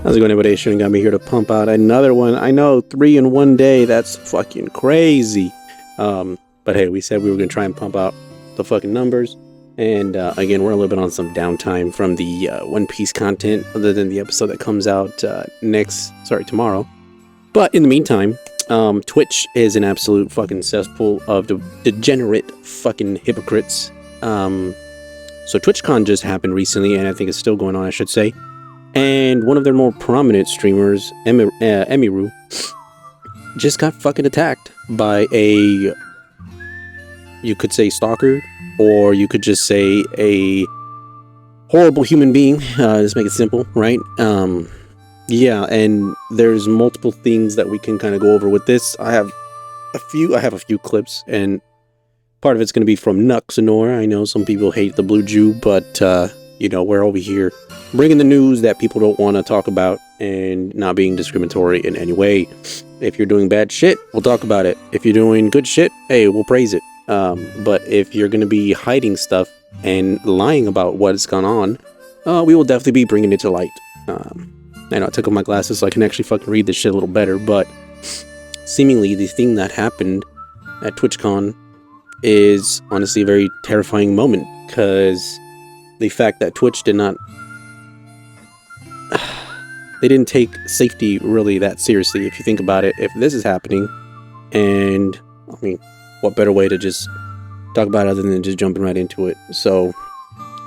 How's it going, everybody? Shouldn't got me here to pump out another one. I know, 3 in one day. That's fucking crazy. But hey, we said we were going to try and pump out the fucking numbers. And again, we're a little bit on some downtime from the One Piece content, other than the episode that comes out tomorrow. But in the meantime, Twitch is an absolute fucking cesspool of degenerate fucking hypocrites. So TwitchCon just happened recently, and I think it's still going on, I should say. And one of their more prominent streamers, Emiru, just got fucking attacked by a, you could say stalker, or you could just say a horrible human being. Just make it simple, right? Yeah, and there's multiple things that we can kind of go over with this. I have a few clips, and part of it's going to be from Nuxanor. I know some people hate the Blue Jew, but you know, we're over here bringing the news that people don't want to talk about and not being discriminatory in any way. If you're doing bad shit, we'll talk about it. If you're doing good shit, hey, we'll praise it. But if you're going to be hiding stuff and lying about what's gone on, we will definitely be bringing it to light. I know I took off my glasses so I can actually fucking read this shit a little better, but seemingly the thing that happened at TwitchCon is honestly a very terrifying moment, because the fact that Twitch didn't take safety really that seriously. If you think about it, if this is happening, and I mean, what better way to just talk about it other than just jumping right into it. So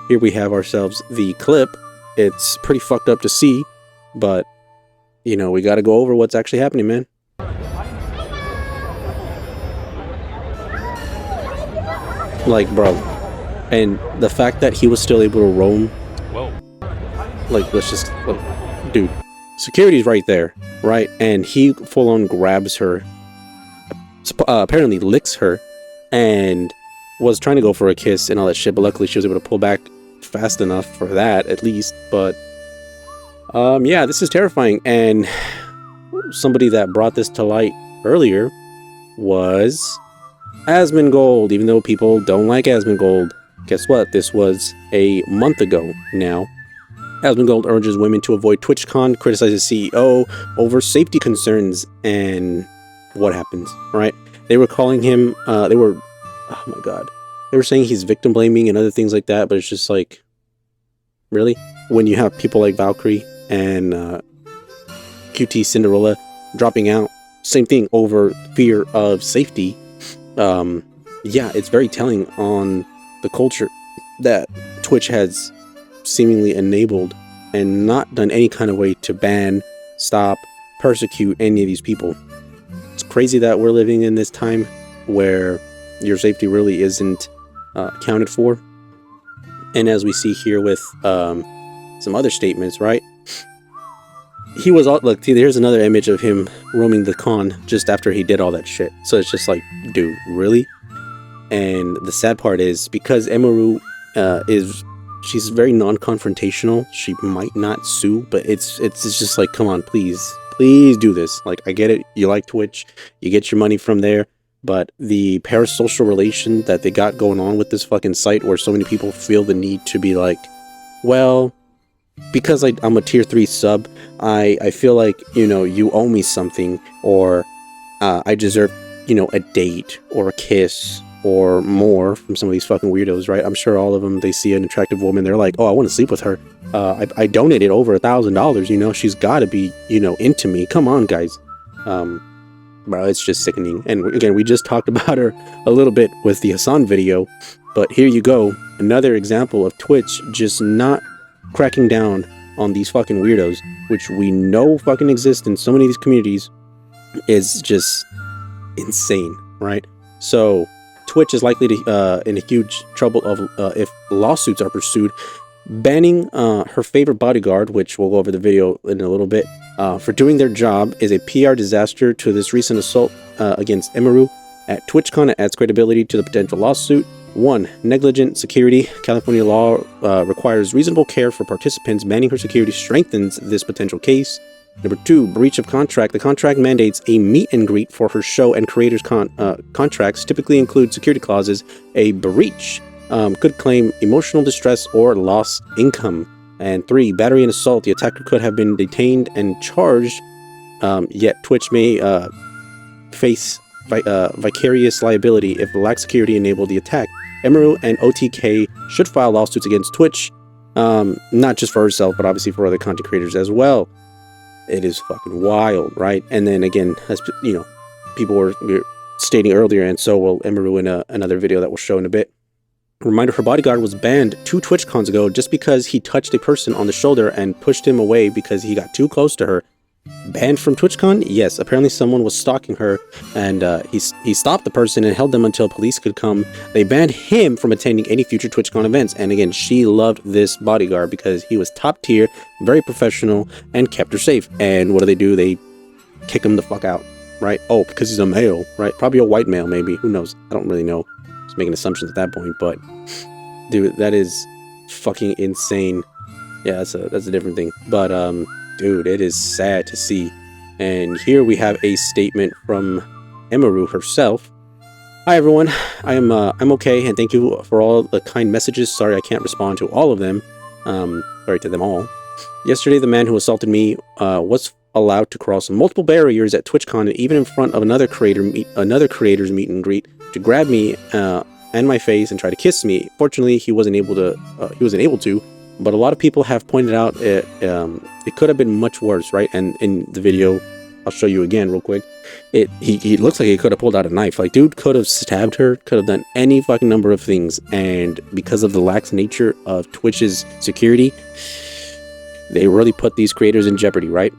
here we have ourselves the clip. It's pretty fucked up to see, but you know, we got to go over what's actually happening, man. Like, bro, and the fact that he was still able to roam. Whoa. Like, let's just, like, dude, security's right there, right? And he full on grabs her, apparently licks her, and was trying to go for a kiss and all that shit, but luckily she was able to pull back fast enough for that, at least. But yeah, this is terrifying. And somebody that brought this to light earlier was Asmongold. Even though people don't like Asmongold, guess what? This was a month ago now. Asmongold urges women to avoid TwitchCon, criticizes CEO over safety concerns, and what happens, right? They were calling him, oh my god, they were saying he's victim blaming and other things like that, but it's just like, really? When you have people like Valkyrie and QT Cinderella dropping out, same thing, over fear of safety. Yeah, it's very telling on the culture that Twitch has seemingly enabled and not done any kind of way to ban, stop, persecute any of these people. It's crazy that we're living in this time where your safety really isn't accounted for. And as we see here with some other statements, right? He was all, look, here's another image of him roaming the con just after he did all that shit. So it's just like, dude, really? And the sad part is, because Emiru she's very non-confrontational. She might not sue, but it's just like, come on, please do this. Like, I get it, you like Twitch, you get your money from there, but the parasocial relation that they got going on with this fucking site, where so many people feel the need to be like, well, because I'm a tier 3 sub, I feel like, you know, you owe me something, or I deserve, you know, a date or a kiss or more from some of these fucking weirdos, right? I'm sure all of them, they see an attractive woman, they're like, oh, I want to sleep with her. I donated over $1,000, you know, she's got to be, you know, into me. Come on, guys. Bro, it's just sickening. And again, we just talked about her a little bit with the Hassan video, but here you go, another example of Twitch just not cracking down on these fucking weirdos, which we know fucking exist in so many of these communities, is just insane, right? So Twitch is likely to in a huge trouble of if lawsuits are pursued, banning her favorite bodyguard, which we'll go over the video in a little bit, for doing their job, is a PR disaster to this recent assault against Emiru at TwitchCon. It adds credibility to the potential lawsuit. 1. Negligent security. California law requires reasonable care for participants. Banning her security strengthens this potential case. Number 2, breach of contract. The contract mandates a meet and greet for her show, and creators' contracts typically include security clauses. A breach could claim emotional distress or lost income. And 3, battery and assault. The attacker could have been detained and charged, yet Twitch may face vicarious liability if lax security enabled the attack. Emiru and OTK should file lawsuits against Twitch, not just for herself, but obviously for other content creators as well. It is fucking wild, right? And then again, as you know, people were stating earlier, and so will Emiru in another video that we'll show in a bit. Reminder, her bodyguard was banned 2 TwitchCons ago just because he touched a person on the shoulder and pushed him away because he got too close to her. Banned from TwitchCon? Yes, apparently someone was stalking her, and he stopped the person and held them until police could come. They banned him from attending any future TwitchCon events, and again, she loved this bodyguard because he was top tier, very professional, and kept her safe. And what do? They kick him the fuck out, right? Oh, because he's a male, right? Probably a white male, maybe. Who knows? I don't really know. Just making assumptions at that point, but dude, that is fucking insane. Yeah, that's a different thing, but dude, it is sad to see. And here we have a statement from Emiru herself. Hi everyone, I'm okay, and thank you for all the kind messages. Sorry I can't respond to all of them. Sorry to them all. Yesterday, the man who assaulted me was allowed to cross multiple barriers at TwitchCon, and even in front of another creator's meet and greet, to grab me and my face and try to kiss me. Fortunately, he wasn't able to. But a lot of people have pointed out it could have been much worse, right? And in the video, I'll show you again real quick. He looks like he could have pulled out a knife. Like, dude could have stabbed her, could have done any fucking number of things. And because of the lax nature of Twitch's security, they really put these creators in jeopardy, right?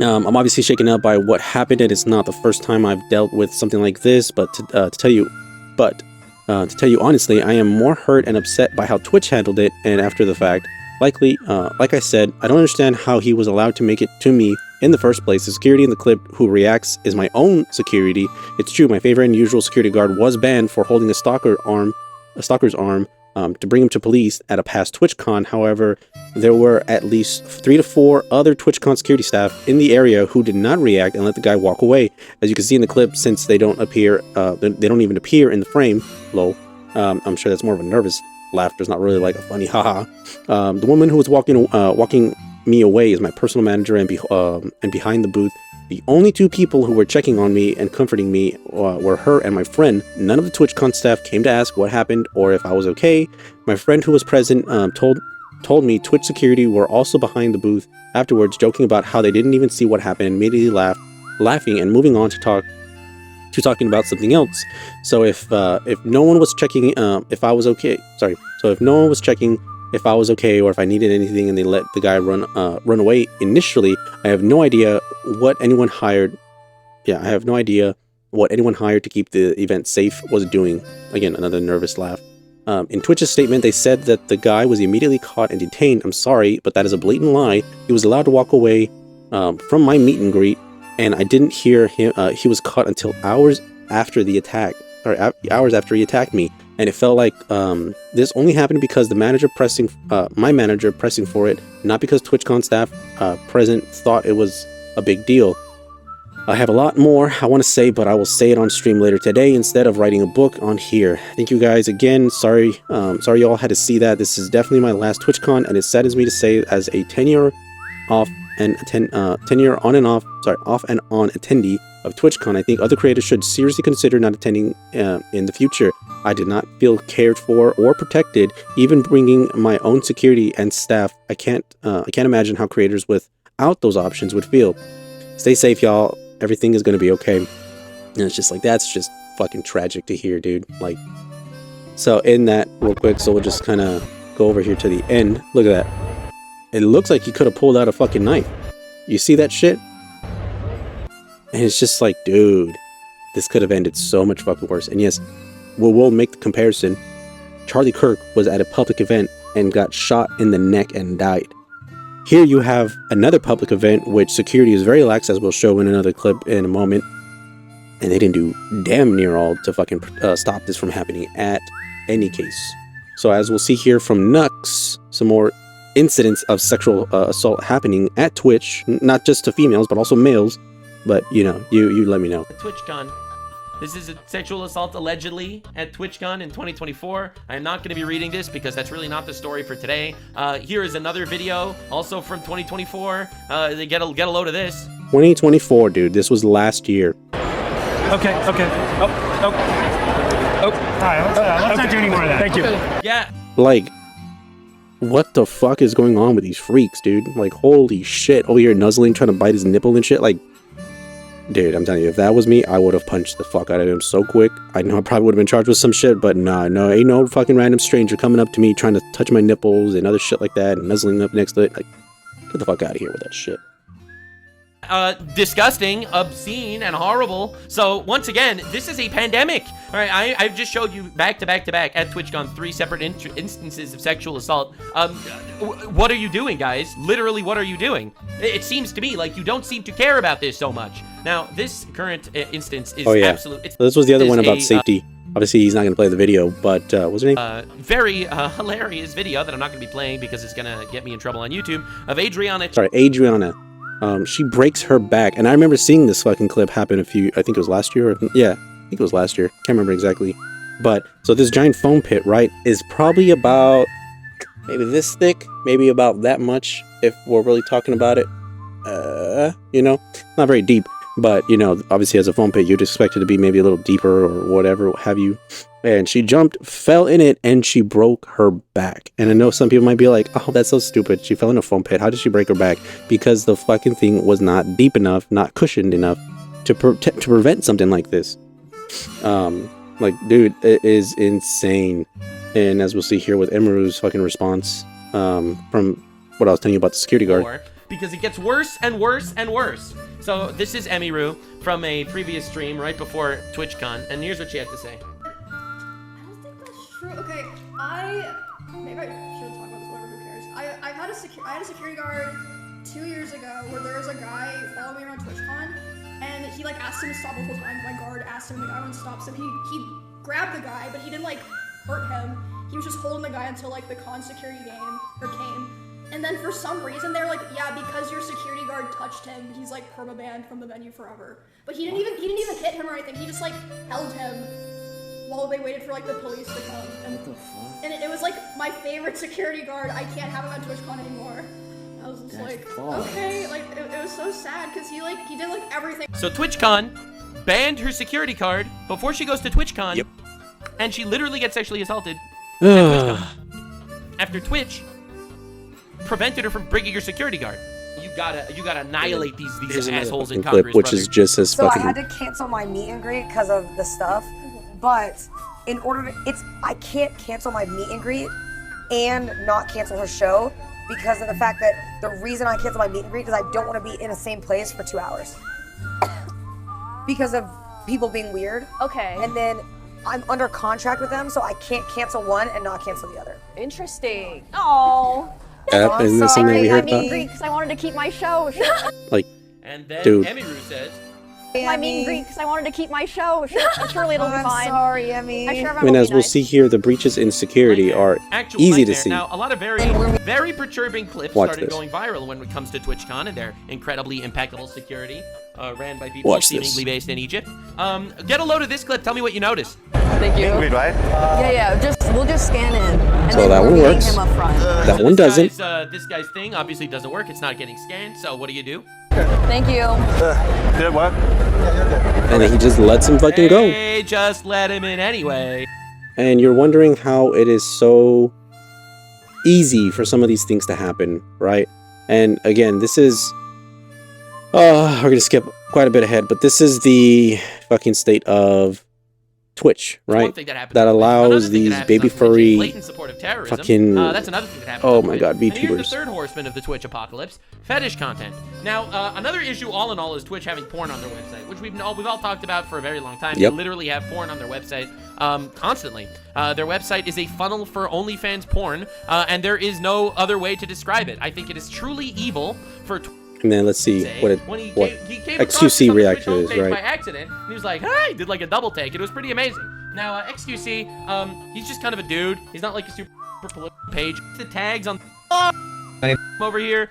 I'm obviously shaken up by what happened, and it's not the first time I've dealt with something like this. But to tell you honestly, I am more hurt and upset by how Twitch handled it, and after the fact. Like I said, I don't understand how he was allowed to make it to me in the first place. The security in the clip who reacts is my own security. It's true, my favorite and usual security guard was banned for holding a stalker's arm to bring him to police at a past TwitchCon. However, there were at least 3 to 4 other TwitchCon security staff in the area who did not react and let the guy walk away. As you can see in the clip, since they don't even appear in the frame. Lol. I'm sure that's more of a nervous laughter. It's not really like a funny haha. The woman who was walking me away is my personal manager, and behind the booth, the only 2 people who were checking on me and comforting me were her and my friend. None of the TwitchCon staff came to ask what happened or if I was okay. My friend who was present told me Twitch security were also behind the booth afterwards, joking about how they didn't even see what happened, and immediately laughing and moving on to talking about something else. So if no one was checking if I was okay, if no one was checking if I was okay or if I needed anything, and they let the guy run away initially, I have no idea what anyone hired. Yeah, I have no idea what anyone hired to keep the event safe was doing. Again, another nervous laugh. In Twitch's statement, they said that the guy was immediately caught and detained. I'm sorry, but that is a blatant lie. He was allowed to walk away from my meet and greet, and I didn't hear him. He was caught until hours after the attack. Hours after he attacked me. And it felt like this only happened because the manager my manager pressing for it, not because TwitchCon staff present thought it was a big deal. I have a lot more I want to say, but I will say it on stream later today instead of writing a book on here. Thank you guys again. Sorry y'all had to see that. This is definitely my last TwitchCon, and it saddens me to say, as a 10-year off and on attendee of TwitchCon, I think other creators should seriously consider not attending in the future. I did not feel cared for or protected, even bringing my own security and staff. I can't imagine how creators without those options would feel. Stay safe, y'all. Everything is gonna be okay. And it's just like, that's just fucking tragic to hear, dude. Like, so in that real quick, so we'll just kind of go over here to the end. Look at that. It looks like he could have pulled out a fucking knife. You see that shit? And it's just like, dude, this could have ended so much fucking worse. And yes, we'll make the comparison. Charlie Kirk was at a public event and got shot in the neck and died. Here you have another public event, which security is very lax, as we'll show in another clip in a moment. And they didn't do damn near all to fucking stop this from happening at any case. So as we'll see here from Nux, some more incidents of sexual assault happening at Twitch, not just to females, but also males. But, you know, you let me know. TwitchCon This is a sexual assault allegedly at TwitchCon in 2024. I am not going to be reading this because that's really not the story for today. Here is another video, also from 2024. Get a load of this. 2024, dude. This was last year. Okay. Oh. All right, let's not do any more of that. Thank you. Yeah. Like, what the fuck is going on with these freaks, dude? Like, holy shit. Over here nuzzling, trying to bite his nipple and shit. Like, dude, I'm telling you, if that was me, I would have punched the fuck out of him so quick. I know I probably would have been charged with some shit, but nah, no, ain't no fucking random stranger coming up to me trying to touch my nipples and other shit like that and nuzzling up next to it. Like, get the fuck out of here with that shit. Disgusting, obscene, and horrible. So once again, this is a pandemic. All right, I've just showed you back to back at TwitchCon 3 separate instances of sexual assault. What are you doing, guys? Literally, what are you doing? It seems to me like you don't seem to care about this so much. Now, this current instance is absolute. So this was the other one about safety. Obviously, he's not going to play the video, but what's her name? Very hilarious video that I'm not going to be playing because it's going to get me in trouble on YouTube of Adriana. Sorry, Adriana. She breaks her back, and I remember seeing this fucking clip happen I think it was last year. Yeah, I think it was last year. Can't remember exactly. But, so this giant foam pit, right, is probably about maybe this thick, maybe about that much, if we're really talking about it. You know, not very deep, but, you know, obviously as a foam pit, you'd expect it to be maybe a little deeper or whatever, what have you. And she jumped, fell in it, and she broke her back. And I know some people might be like, oh, that's so stupid. She fell in a foam pit. How did she break her back? Because the fucking thing was not deep enough, not cushioned enough to prevent something like this. Like, dude, it is insane. And as we'll see here with Emiru's fucking response from what I was telling you about the security guard. Because it gets worse and worse and worse. So this is Emiru from a previous stream right before TwitchCon. And here's what she had to say. Okay, maybe I shouldn't talk about this, whatever, who cares. I had a security guard 2 years ago where there was a guy following me around TwitchCon, and he like asked him to stop multiple times. My guard asked him, the guy wouldn't stop, so he grabbed the guy, but he didn't like hurt him. He was just holding the guy until like the con security came. And then for some reason they're like, yeah, because your security guard touched him, he's like permabanned from the venue forever. But he didn't even hit him or anything. He just like held him while they waited for like the police to come. And, what the fuck? And it was like my favorite security guard. I can't have him at TwitchCon anymore. I was just okay, like it was so sad because he did like everything. So TwitchCon banned her security card before she goes to TwitchCon. Yep. And she literally gets sexually assaulted at TwitchCon. After Twitch prevented her from bringing her security guard. You gotta annihilate these assholes in Congress, clip, which is just as fucking. So I had to cancel my meet and greet because of the stuff. But in order to, I can't cancel my meet and greet and not cancel her show because of the fact that the reason I cancel my meet and greet is I don't want to be in the same place for 2 hours. Because of people being weird. Okay. And then I'm under contract with them, so I can't cancel one and not cancel the other. Interesting. Oh. Isn't this something we heard about? Because I wanted to keep my show. Like, and then dude. Emiru says, my meet and greet because I wanted to keep my show. Surely it'll be fine. I'm sorry, Emmy. I mean, as we'll see here, the breaches in security are easy to see. Now, a lot of very perturbing clips started going viral when it comes to TwitchCon and their incredibly impeccable security, ran by people seemingly based in Egypt. Get a load of this clip. Tell me what you noticed. Thank you. Wait, right? Yeah. We'll just scan in. And so that one works. Him up front. That one doesn't. This guy's thing obviously doesn't work. It's not getting scanned. So what do? Thank you. Did it work? And then he just lets him fucking go. Hey, just let him in anyway. And you're wondering how it is so easy for some of these things to happen, right? And again, this is... we're going to skip quite a bit ahead, but this is the fucking state of Twitch, right? That allows these baby furry fucking... that's another thing that happens. Oh my god, VTubers. And here's the third horseman of the Twitch apocalypse, fetish content. Now, another issue all in all is Twitch having porn on their website, which we've all talked about for a very long time. They literally have porn on their website constantly. Their website is a funnel for OnlyFans porn, and there is no other way to describe it. I think it is truly evil for and then let's see what XQC reacted to this, right? By accident, and he was like, "Hi!" He did like a double take. It was pretty amazing. Now, XQC, he's just kind of a dude. He's not like a super political page. The tags on over here,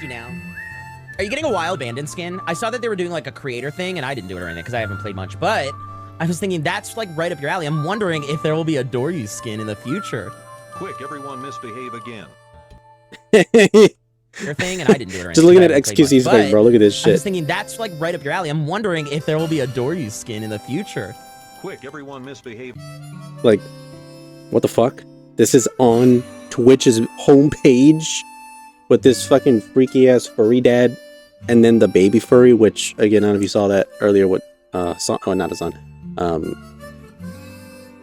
you now. Are you getting a wild bandit skin? I saw that they were doing like a creator thing, and I didn't do it or anything because I haven't played much. But I was thinking that's like right up your alley. I'm wondering if there will be a Doryu skin in the future. Quick, everyone misbehave again. Your thing, and I didn't do it or anything. Just looking at XQC's face, bro. Look at this shit. I was thinking that's like right up your alley. I'm wondering if there will be a Doryu skin in the future. Quick, everyone misbehave. Like, what the fuck? This is on Twitch's homepage with this fucking freaky ass furry dad, and then the baby furry, which again, I don't know if you saw that earlier. What not Azan,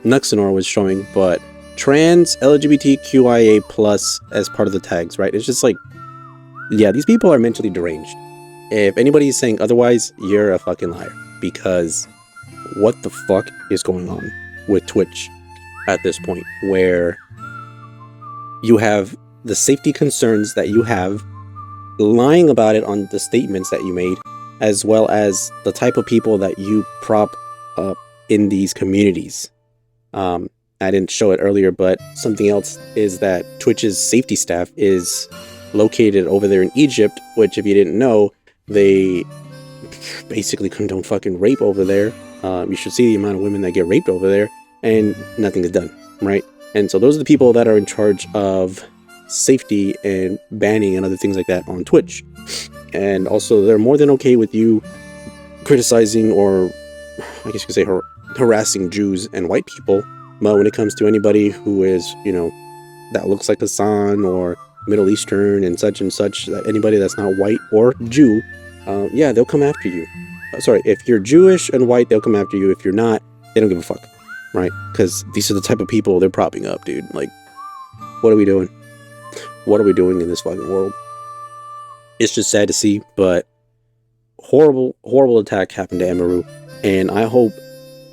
Nuxanor was showing, but trans LGBTQIA plus as part of the tags, right? It's just like, yeah, these people are mentally deranged. If anybody's saying otherwise, you're a fucking liar, because what the fuck is going on with Twitch at this point, where you have the safety concerns that you have, lying about it on the statements that you made, as well as the type of people that you prop up in these communities. I didn't show it earlier, but something else is that Twitch's safety staff is located over there in Egypt, which, if you didn't know, they basically condone fucking rape over there. You should see the amount of women that get raped over there, and nothing is done, right? And so those are the people that are in charge of safety and banning and other things like that on Twitch. And also, they're more than okay with you criticizing, or I guess you could say harassing Jews and white people. But when it comes to anybody who is, you know, that looks like Hassan or Middle Eastern and such, that anybody that's not white or Jew, yeah, they'll come after you. Sorry, if you're Jewish and white, they'll come after you. If you're not, they don't give a fuck, right? Because these are the type of people they're propping up, dude. Like, what are we doing? What are we doing in this fucking world? It's just sad to see, but horrible attack happened to Emiru, and I hope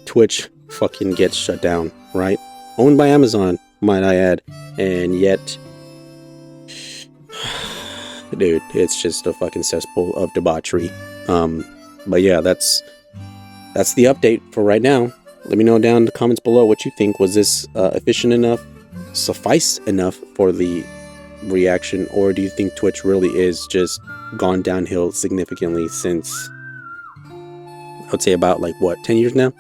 Twitch fucking gets shut down, right? Owned by Amazon, might I add, and yet, dude, it's just a fucking cesspool of debauchery. But yeah, that's the update for right now. Let me know down in the comments below what you think. Was this efficient enough, suffice enough for the reaction, or do you think Twitch really is just gone downhill significantly since, I would say, about like what, 10 years now?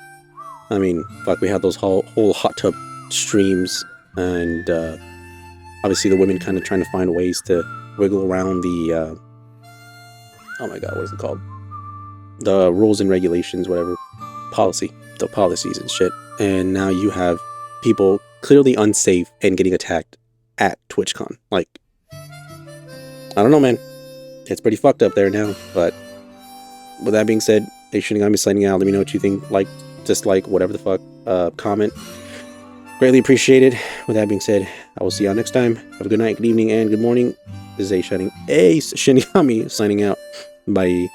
I mean, fuck, we had those whole hot tub streams, and obviously the women kind of trying to find ways to wiggle around the oh my god, what is it called, the rules and regulations, whatever, the policies and shit. And now you have people clearly unsafe and getting attacked at TwitchCon. Like, I don't know, man, it's pretty fucked up there now. But with that being said, hey, Shinigami signing out. Let me know what you think. Like, dislike, whatever the fuck, comment. Greatly appreciated. With that being said, I will see y'all next time. Have a good night, good evening, and good morning. This is Shinigami signing out. Bye.